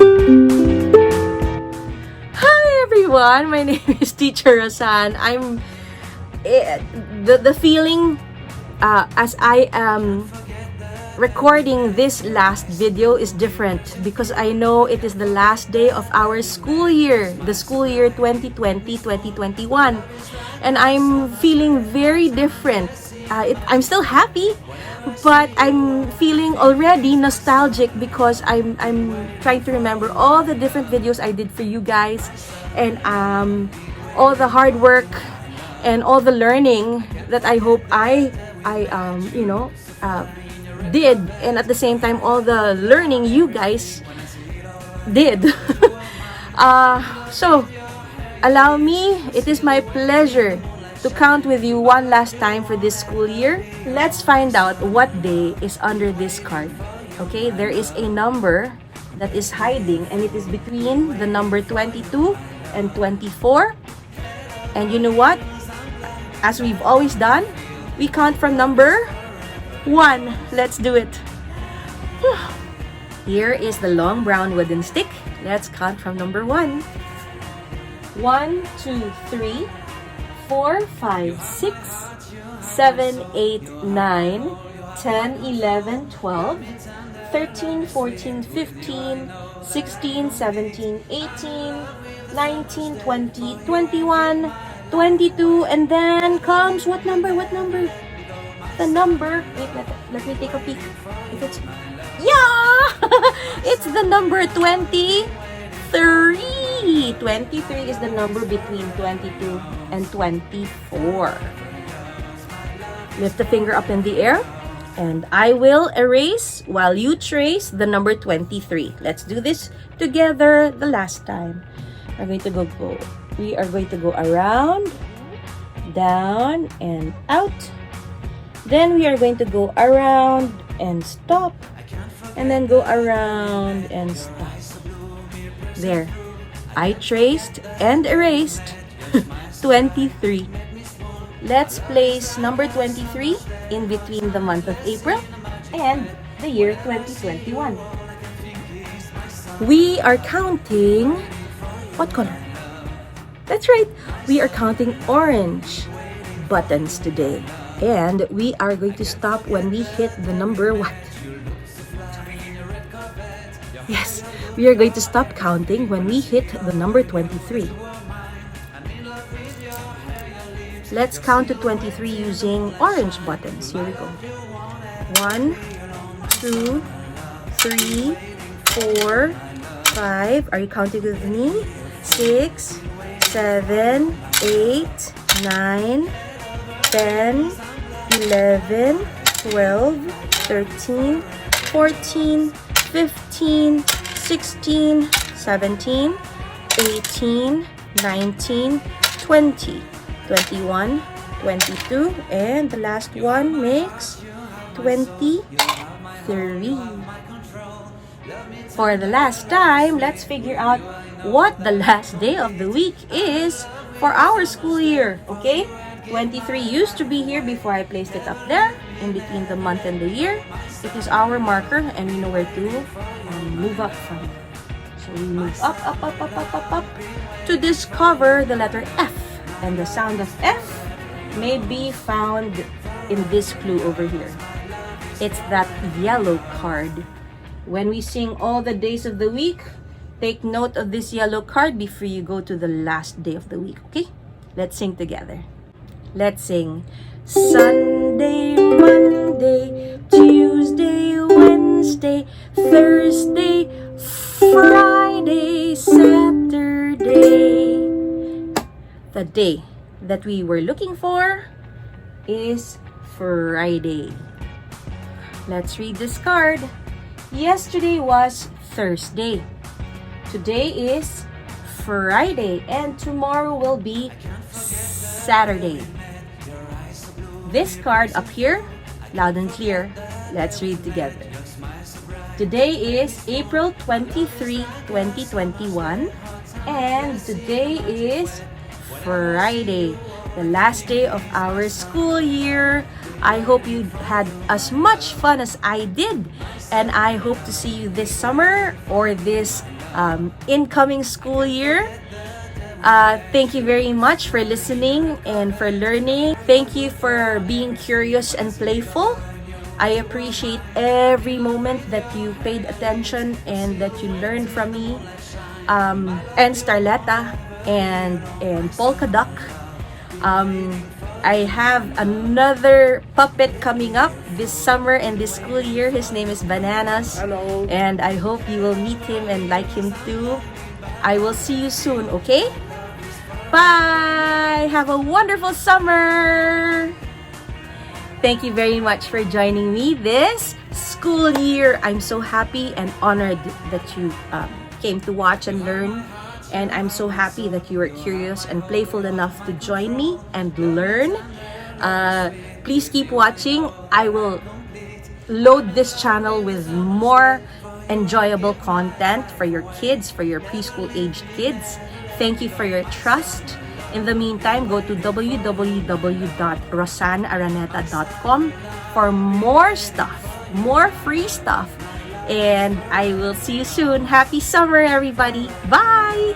Hi everyone, my name is Teacher Rosanne. The feeling as I am recording this last video is different because I know it is the last day of our school year, the school year 2020-2021, and I'm feeling very different. I'm still happy, but I'm feeling already nostalgic because I'm trying to remember all the different videos I did for you guys, and all the hard work and all the learning that I hope I did, and at the same time all the learning you guys did. So allow me, it is my pleasure to count with you one last time for this school year. Let's find out what day is under this card. Okay, there is a number that is hiding, and it is between the number 22 and 24. And you know what? As we've always done, we count from number 1. Let's do it. Here is the long brown wooden stick. Let's count from number 1. 1, 2, 3, 4, 5, 6, 7, 8, 9, 10, 11, 12, 13, 14, 15, 16, 17, 18, 19, 20, 21, 22, and then comes what number? The number, wait, let me take a peek. If it's, yeah! It's the number 23. 23 is the number between 22 and 24. Lift the finger up in the air, and I will erase while you trace the number 23. Let's do this together the last time. We are going to go around, down, and out. Then we are going to go around and stop, and then go around and stop. There, I traced and erased 23. Let's place number 23 in between the month of April and the year 2021. We are counting what color? That's right, we are counting orange buttons today. And we are going to stop when we hit the number what? Yes, we are going to stop counting when we hit the number 23. Let's count to 23 using orange buttons. Here we go. 1, 2, 3, 4, 5. Are you counting with me? 6, 7, 8, 9, 10, 11, 12, 13, 14, 15, 16, 17, 18, 19, 20, 21, 22, and the last one makes 23. For the last time, let's figure out what the last day of the week is for our school year, okay? 23 used to be here before I placed it up there in between the month and the year. It is our marker, and we know where to move up from. So we move up to discover the letter F, and the sound of F may be found in this clue over here. It's that yellow card. When we sing all the days of the week, take note of this yellow card before you go to the last day of the week, okay? Let's sing together. Let's sing. Sunday, Monday, Tuesday, Wednesday, Thursday, Friday, Saturday. The day that we were looking for is Friday. Let's read this card. Yesterday was Thursday. Today is Friday, and tomorrow will be Saturday. This card up here, loud and clear. Let's read together. Today is April 23, 2021, and today is Friday, the last day of our school year. I hope you had as much fun as I did, and I hope to see you this summer or this incoming school year. Thank you very much for listening and for learning. Thank you for being curious and playful. I appreciate every moment that you paid attention and that you learned from me, and Starlettah and Polka Duck. I have another puppet coming up this summer and this school year. His name is Bananas. Hello. And I hope you will meet him and like him too. I will see you soon, okay? Bye! Have a wonderful summer! Thank you very much for joining me this school year. I'm so happy and honored that you came to watch and learn. And I'm so happy that you were curious and playful enough to join me and learn. Please keep watching. I will load this channel with more enjoyable content for your kids, for your preschool-aged kids. Thank you for your trust. In the meantime, go to www.rosannearaneta.com for more stuff, more free stuff. And I will see you soon. Happy summer, everybody. Bye!